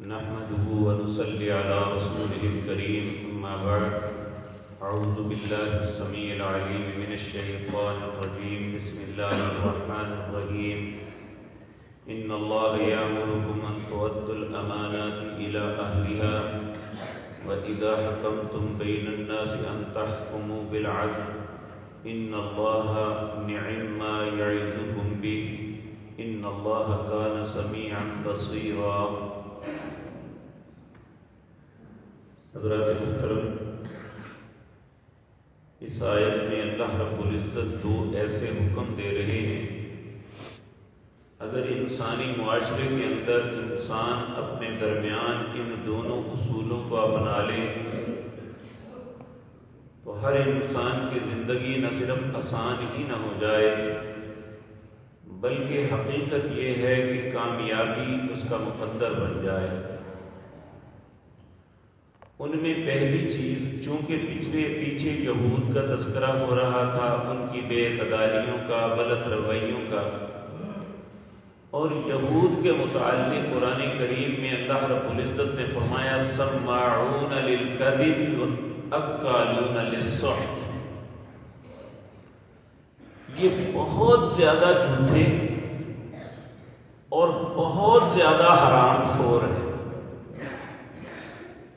نحمده ونصلي على رسوله الكريم أما بعد أعوذ بالله السميع العليم من الشيطان الرجيم بسم الله الرحمن الرحيم إن الله يأمركم أن تؤدوا الأمانات إلى أهلها وإذا حكمتم بين الناس أن تحكموا بالعدل إن الله نعم ما يعظكم به إن الله كان سميعا بصيرا. حضرات محترم، اس آیت میں اللہ رب العزت دو ایسے حکم دے رہے ہیں. اگر انسانی معاشرے کے اندر انسان اپنے درمیان ان دونوں اصولوں کو اپنا لے تو ہر انسان کی زندگی نہ صرف آسان ہی نہ ہو جائے بلکہ حقیقت یہ ہے کہ کامیابی اس کا مقدر بن جائے. ان میں پہلی چیز، چونکہ پیچھے یہود کا تذکرہ ہو رہا تھا، ان کی بے اعتدالیوں کا، غلط رویوں کا، اور یہود کے متعلق قرآن کریم میں اللہ رب العزت نے فرمایا سماعون للکذب اکالون للسحت. یہ بہت زیادہ جھوٹے اور بہت زیادہ حرام خور ہیں.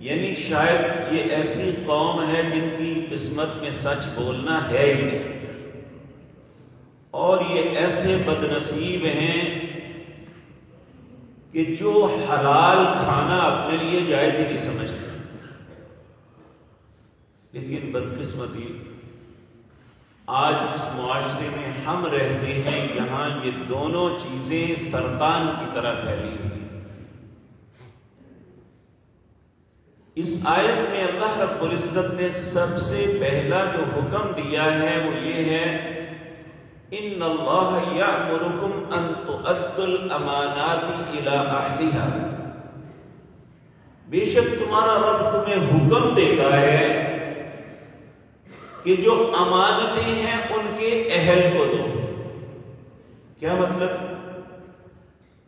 یعنی شاید یہ ایسی قوم ہے جن کی قسمت میں سچ بولنا ہے ہی نہیں، اور یہ ایسے بدنصیب ہیں کہ جو حلال کھانا اپنے لیے جائز ہی نہیں سمجھتے. لیکن بدقسمتی آج جس معاشرے میں ہم رہتے ہیں یہاں یہ دونوں چیزیں سرطان کی طرح پھیلی ہوئی. اس آیت میں اللہ رب العزت نے سب سے پہلا جو حکم دیا ہے وہ یہ ہے ان اللہ یأمرکم ان تؤدوا الامانات الی اہلها. بے شک تمہارا رب تمہیں حکم دیتا ہے کہ جو امانتیں ہیں ان کے اہل کو دو. کیا مطلب؟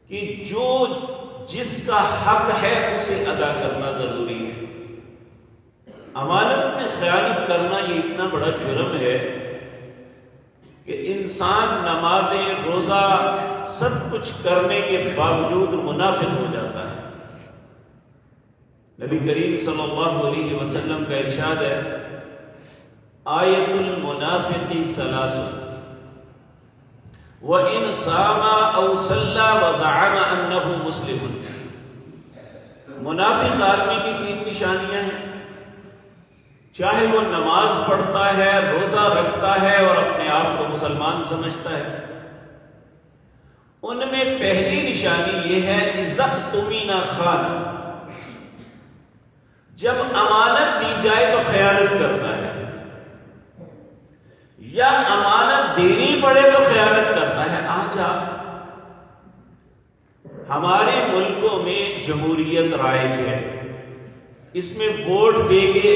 کہ جو جس کا حق ہے اسے ادا کرنا ضروری ہے. امانت میں خیانت کرنا یہ اتنا بڑا جرم ہے کہ انسان نمازیں، روزہ، سب کچھ کرنے کے باوجود منافق ہو جاتا ہے. نبی کریم صلی اللہ علیہ وسلم کا ارشاد ہے آیت المنافق ثلاث وَإِنْ صَامَ أَوْ صَلَّى وَزَعَمَ أَنَّهُ مُسْلِمٌ. منافق آدمی کی تین نشانیاں ہیں، چاہے وہ نماز پڑھتا ہے، روزہ رکھتا ہے اور اپنے آپ کو مسلمان سمجھتا ہے. ان میں پہلی نشانی یہ ہے اذا اؤتمن خان. جب امانت دی جائے تو خیانت کرتا ہے، یا امانت دینی پڑے تو خیانت کرتا ہے. آج آپ ہمارے ملکوں میں جمہوریت رائج ہے، اس میں ووٹ دے کے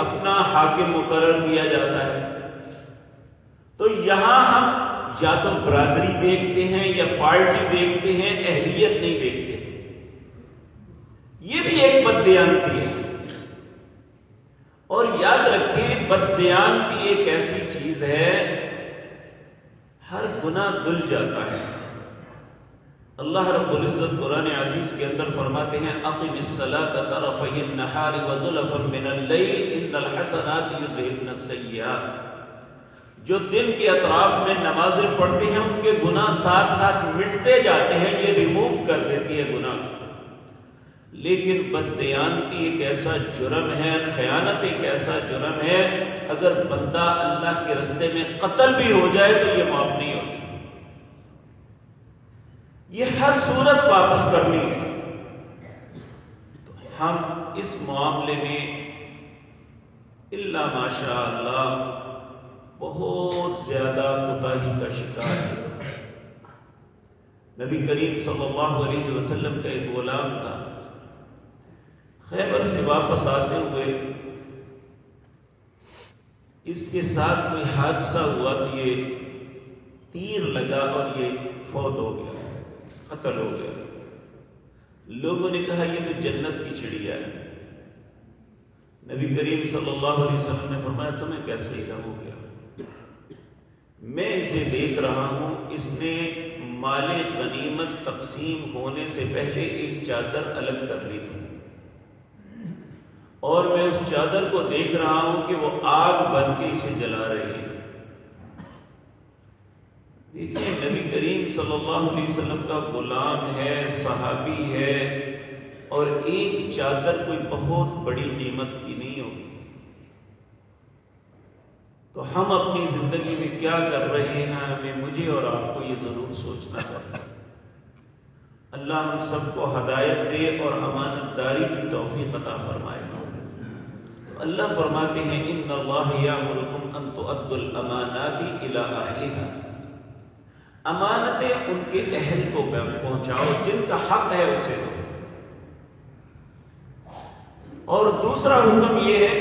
اپنا حاکم مقرر کیا جاتا ہے. تو یہاں ہم یا تو برادری دیکھتے ہیں یا پارٹی دیکھتے ہیں، اہلیت نہیں دیکھتے. یہ بھی ایک بددیانتی ہے. اور یاد رکھیں بددیانتی ایک ایسی چیز ہے ہر گناہ دھل جاتا ہے. اللہ رب العزت قرآن عزیز کے اندر فرماتے ہیں اقم الصلاۃ طرفی النہار وزلفا من اللیل ان الحسنات یذہبن السیئات. جو دن کے اطراف میں نمازیں پڑھتے ہیں ان کے گناہ ساتھ ساتھ مٹتے جاتے ہیں، یہ ریموو کر دیتی ہے گناہ. لیکن بددیانتی ایک ایسا جرم ہے، خیانت ایک ایسا جرم ہے، اگر بندہ اللہ کے راستے میں قتل بھی ہو جائے تو یہ معاف نہیں ہوتی. یہ ہر صورت واپس کرنی ہے. تو ہم اس معاملے میں الا ماشاء اللہ بہت زیادہ کوتاہی کا شکار ہے. نبی کریم صلی اللہ علیہ وسلم کا ایک غلام تھا، خیبر سے واپس آتے ہوئے اس کے ساتھ کوئی حادثہ ہوا تو یہ تیر لگا اور یہ فوت ہو گیا، قتل ہو گیا. لوگوں نے کہا یہ تو جنت کی چڑیا ہے۔ نبی کریم صلی اللہ علیہ وسلم نے فرمایا تمہیں کیسے علم ہو گیا؟ میں اسے دیکھ رہا ہوں، اس نے مال غنیمت تقسیم ہونے سے پہلے ایک چادر الگ کر لی تھی، اور میں اس چادر کو دیکھ رہا ہوں کہ وہ آگ بن کے اسے جلا رہی ہے۔ دیکھیں نبی کریم صلی اللہ علیہ وسلم کا غلام ہے، صحابی ہے، اور ایک چادر کوئی بہت بڑی نعمت کی نہیں ہوگی۔ تو ہم اپنی زندگی میں کیا کر رہے ہیں، ہمیں مجھے اور آپ کو یہ ضرور سوچنا چاہیے۔ اللہ ہم سب کو ہدایت دے اور امانت داری کی توفیق عطا فرمائے۔ تو اللہ فرماتے ہیں ان اللہ یامرکم ان تؤدوا الامانات الی اہلھا، امانتیں ان کے اہل کو پہنچاؤ، جن کا حق ہے اسے دو۔ اور دوسرا حکم یہ ہے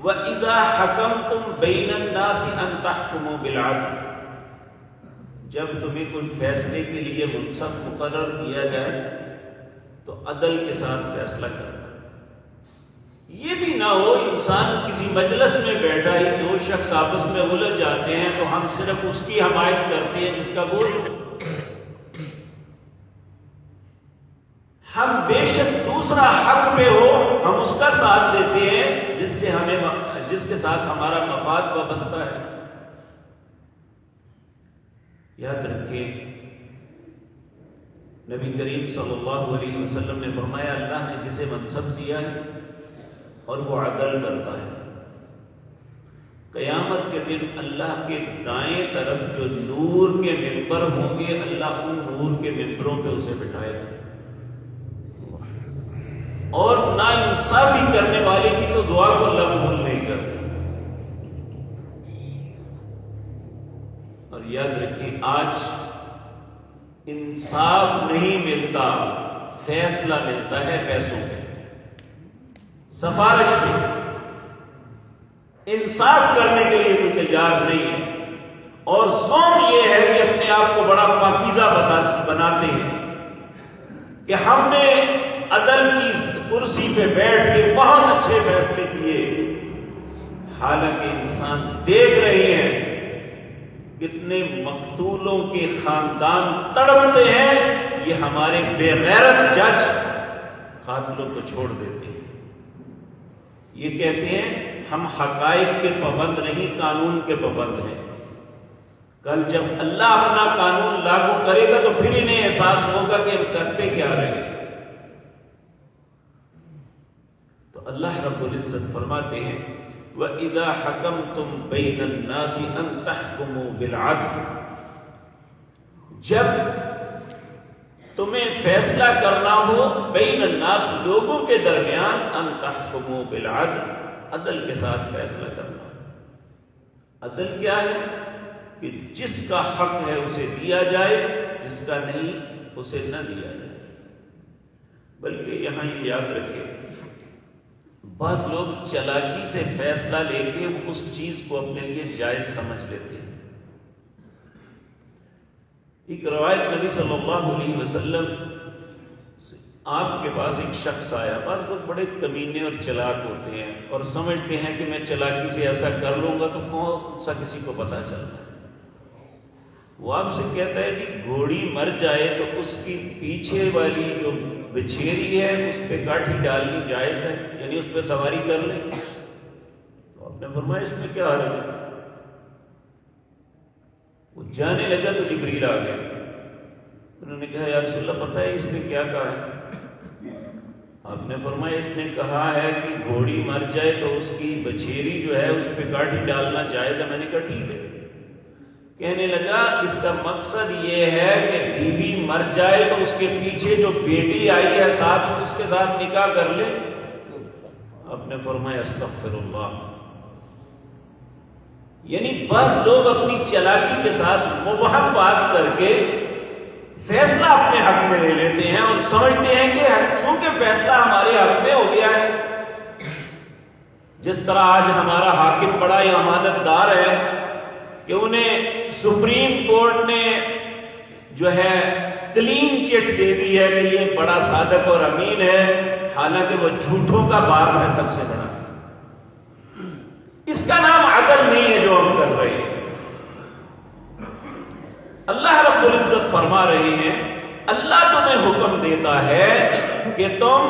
وَإِذَا حَكَمْتُمْ بَيْنَ النَّاسِ أَن تَحْكُمُوا بِالْعَدْلِ، جب تمہیں کوئی فیصلے کے لیے منصف مقرر کیا جائے تو عدل کے ساتھ فیصلہ کرنا۔ یہ بھی نہ ہو انسان کسی مجلس میں بیٹھا ہی دو شخص آپس میں الجھ جاتے ہیں تو ہم صرف اس کی حمایت کرتے ہیں جس کا بوجھ ہو۔ ہم بے شک دوسرا حق پہ ہو ہم اس کا ساتھ دیتے ہیں جس کے ساتھ ہمارا مفاد وابستہ ہے۔ یاد رکھیں نبی کریم صلی اللہ علیہ وسلم نے فرمایا اللہ نے جسے منصب دیا ہے اور وہ عدل کرتا ہے، قیامت کے دن اللہ کے دائیں طرف جو نور کے ممبر ہوں گے اللہ ان نور کے ممبروں پہ اسے بٹھائے گا، اور نا انصافی کرنے والے کی تو دعا کو اللہ قبول نہیں کرتا۔ اور یاد رکھیے آج انصاف نہیں ملتا، فیصلہ ملتا ہے پیسوں پہ، سفارش پہ۔ انصاف کرنے کے لیے کوئی تیار نہیں ہے، اور ظلم یہ ہے کہ اپنے آپ کو بڑا پاکیزہ بناتے ہیں کہ ہم نے عدل کی کرسی پہ بیٹھ کے بہت اچھے فیصلے کیے، حالانکہ انسان دیکھ رہے ہیں کتنے مقتولوں کے خاندان تڑپتے ہیں، یہ ہمارے بے غیرت جج قاتلوں کو چھوڑ دیتے ہیں۔ یہ کہتے ہیں ہم حقائق کے پابند نہیں قانون کے پابند ہیں۔ کل جب اللہ اپنا قانون لاگو کرے گا تو پھر انہیں احساس ہوگا کہ ہم کرتے کیا رہے۔ تو اللہ رب العزت فرماتے ہیں وَإِذَا حَكَمْتُمْ بَيْنَ النَّاسِ أَن تَحْكُمُوا بِالْعَدْلِ، جب تمہیں فیصلہ کرنا ہو بین الناس لوگوں کے درمیان، ان تحکموا بالعدل، عدل کے ساتھ فیصلہ کرنا۔ عدل کیا ہے کہ جس کا حق ہے اسے دیا جائے، جس کا نہیں اسے نہ دیا جائے۔ بلکہ یہاں یہ یاد رکھیں بعض لوگ چالاکی سے فیصلہ لے کے اس چیز کو اپنے لیے جائز سمجھ لیتے ہیں۔ ایک روایت نبی صلی اللہ علیہ وسلم آپ کے پاس ایک شخص آیا، بعض لوگ بڑے کمینے اور چلاک ہوتے ہیں اور سمجھتے ہیں کہ میں چلاکی سے ایسا کر لوں گا تو کون سا کسی کو پتہ چلتا ہے۔ وہ آپ سے کہتا ہے کہ گھوڑی مر جائے تو اس کی پیچھے والی جو بچھیری ہے اس پہ کاٹھی ڈالنی جائز ہے، یعنی اس پہ سواری کر لیں۔ تو آپ نے فرمایا اس میں کیا حرج ہے؟ وہ جانے لگا تو جبریل آ گیا، انہوں نے کہا یا رسول اللہ پتہ ہے اس نے کیا کہا ہے؟ آپ نے فرمایا اس نے کہا ہے کہ گھوڑی مر جائے تو اس کی بچھیری جو ہے اس پہ کاٹھی ڈالنا جائز ہے۔ میں نے کہا ٹھیک ہے۔ کہنے لگا اس کا مقصد یہ ہے کہ بیوی مر جائے تو اس کے پیچھے جو بیٹی آئی ہے ساتھ اس کے ساتھ نکاح کر لے۔ آپ نے فرمایا استغفر اللہ۔ یعنی بعض لوگ اپنی چالاکی کے ساتھ مبہم بات کر کے فیصلہ اپنے حق میں لے لیتے ہیں اور سمجھتے ہیں کہ چونکہ فیصلہ ہمارے حق میں ہو گیا ہے، جس طرح آج ہمارا حاکم بڑا یا امانت دار ہے کہ انہیں سپریم کورٹ نے جو ہے کلین چٹ دے دی ہے کہ یہ بڑا صادق اور امین ہے، حالانکہ وہ جھوٹوں کا باپ ہے سب سے بڑا۔ اس کا نام عدل نہیں ہے جو ہم کر رہے ہیں۔ اللہ رب العزت فرما رہے ہیں اللہ تمہیں حکم دیتا ہے کہ تم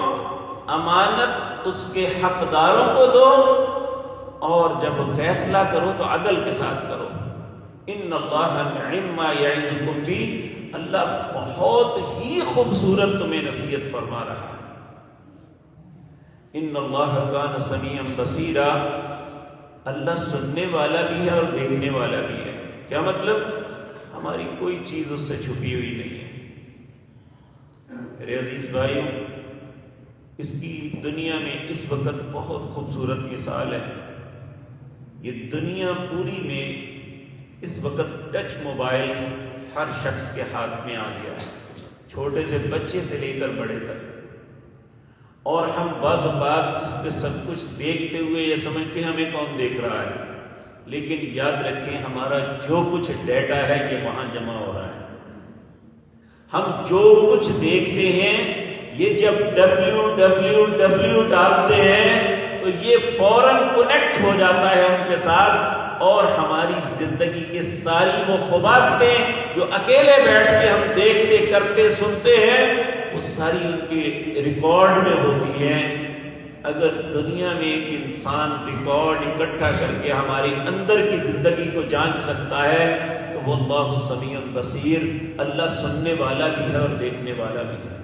امانت اس کے حقداروں کو دو، اور جب فیصلہ کرو تو عدل کے ساتھ کرو۔ ان اللہ نعم ما یعظکم بہ، اللہ بہت ہی خوبصورت تمہیں نصیحت فرما رہا ہے۔ ان اللہ کان سمیعا بصیرا، اللہ سننے والا بھی ہے اور دیکھنے والا بھی ہے۔ کیا مطلب؟ ہماری کوئی چیز اس سے چھپی ہوئی نہیں ہے۔ میرے عزیز بھائیو، اس کی دنیا میں اس وقت بہت خوبصورت مثال ہے۔ یہ دنیا پوری میں اس وقت ٹچ موبائل ہر شخص کے ہاتھ میں آ گیا ہے، چھوٹے سے بچے سے لے کر بڑے تک، اور ہم بعض اوقات اس پہ سب کچھ دیکھتے ہوئے یہ سمجھتے ہیں ہمیں کون دیکھ رہا ہے، لیکن یاد رکھیں ہمارا جو کچھ ڈیٹا ہے یہ وہاں جمع ہو رہا ہے۔ ہم جو کچھ دیکھتے ہیں یہ جب www ڈالتے ہیں تو یہ فوراً کنیکٹ ہو جاتا ہے ان کے ساتھ، اور ہماری زندگی کے ساری وہ خباستیں جو اکیلے بیٹھ کے ہم دیکھتے کرتے سنتے ہیں وہ ساری ان کے ریکارڈ میں ہوتی ہیں۔ اگر دنیا میں ایک انسان ریکارڈ اکٹھا کر کے ہمارے اندر کی زندگی کو جانچ سکتا ہے تو وہ اللہ سمیع بصیر، اللہ سننے والا بھی ہے اور دیکھنے والا بھی ہے۔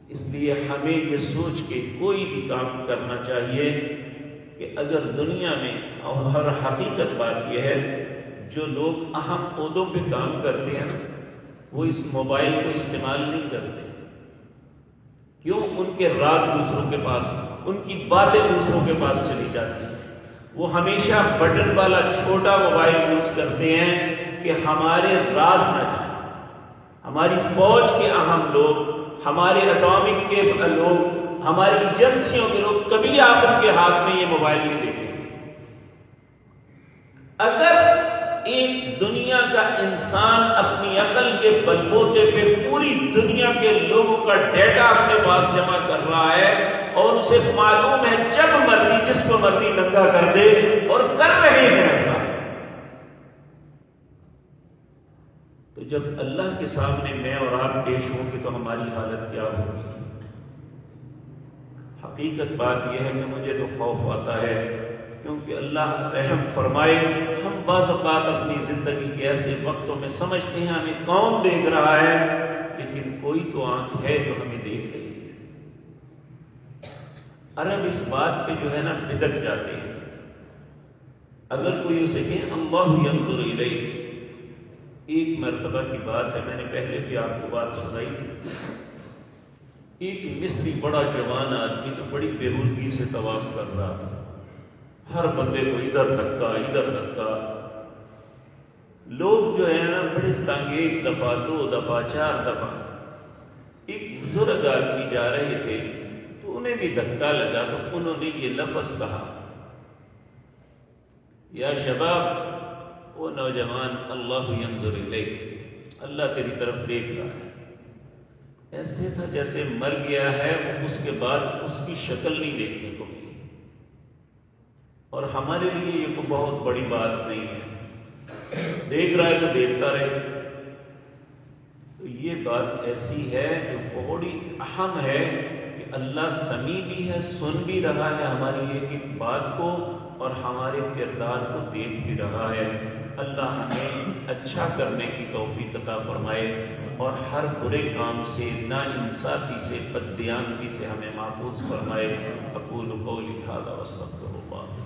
اس لیے ہمیں یہ سوچ کے کوئی بھی کام کرنا چاہیے کہ اگر دنیا میں، اور حقیقت بات یہ ہے جو لوگ اہم عہدوں پہ کام کرتے ہیں نا وہ اس موبائل کو استعمال نہیں کرتے۔ کیوں؟ ان کے راز دوسروں کے پاس، ان کی باتیں دوسروں کے پاس چلی جاتی ہیں۔ وہ ہمیشہ بٹن والا چھوٹا موبائل یوز کرتے ہیں کہ ہمارے راز نہ جائیں۔ ہماری فوج کے اہم لوگ، ہمارے اٹامک کے لوگ، ہماری ایجنسیوں کے لوگ، کبھی آپ ان کے ہاتھ میں یہ موبائل نہیں دیکھیں گے۔ اگر ایک دنیا کا انسان اپنی عقل کے بلبوتے پہ پوری دنیا کے لوگوں کا ڈیٹا اپنے پاس جمع کر رہا ہے اور اسے معلوم ہے جب مرضی جس کو مرضی ننگا کر دے، اور کر رہے ہیں ایسا، تو جب اللہ کے سامنے میں اور آپ پیش ہوں گے تو ہماری حالت کیا ہوگی؟ حقیقت بات یہ ہے کہ مجھے تو خوف آتا ہے، کیونکہ اللہ رحم فرمائے، ہم بعض اوقات اپنی زندگی کے ایسے وقتوں میں سمجھتے ہیں ہمیں کون دیکھ رہا ہے، لیکن کوئی تو آنکھ ہے جو ہمیں دیکھ رہی ہے۔ عرب اس بات پہ جو ہے نا بدک جاتے ہیں۔ اگر کوئی اسے کہ اللہ ینظر الیہ، ایک مرتبہ کی بات ہے، میں نے پہلے بھی آپ کو بات سنائی تھی، ایک مصری بڑا جوان آدمی جو بڑی بےہودگی سے طواف کر رہا تھا، ہر بندے کو ادھر دھکا ادھر دھکا، لوگ جو ہے نا بڑے تنگ، ایک دفعہ دو دفعہ چار دفعہ، ایک بزرگ آدمی جا رہے تھے تو انہیں بھی دھکا لگا تو انہوں نے یہ لفظ کہا، یا شباب، وہ نوجوان، اللہ ینظر الیک، اللہ تیری طرف دیکھ رہا ہے۔ ایسے تھا جیسے مر گیا ہے، وہ اس کے بعد اس کی شکل نہیں دیکھنے کو ملی، اور ہمارے لیے یہ کوئی بہت بڑی بات نہیں ہے، دیکھ رہا ہے تو دیکھتا رہے۔ تو یہ بات ایسی ہے جو بڑی اہم ہے کہ اللہ سمیع بھی ہے، سن بھی رہا ہے ہماری ایک ایک بات کو، اور ہمارے کردار کو دیکھ بھی رہا ہے۔ اللہ ہمیں اچھا کرنے کی توفیق عطا فرمائے، اور ہر برے کام سے، ناانصافی سے، بددیانتی سے ہمیں محفوظ فرمائے۔ اقول قولی ھذا واستغفر اللہ۔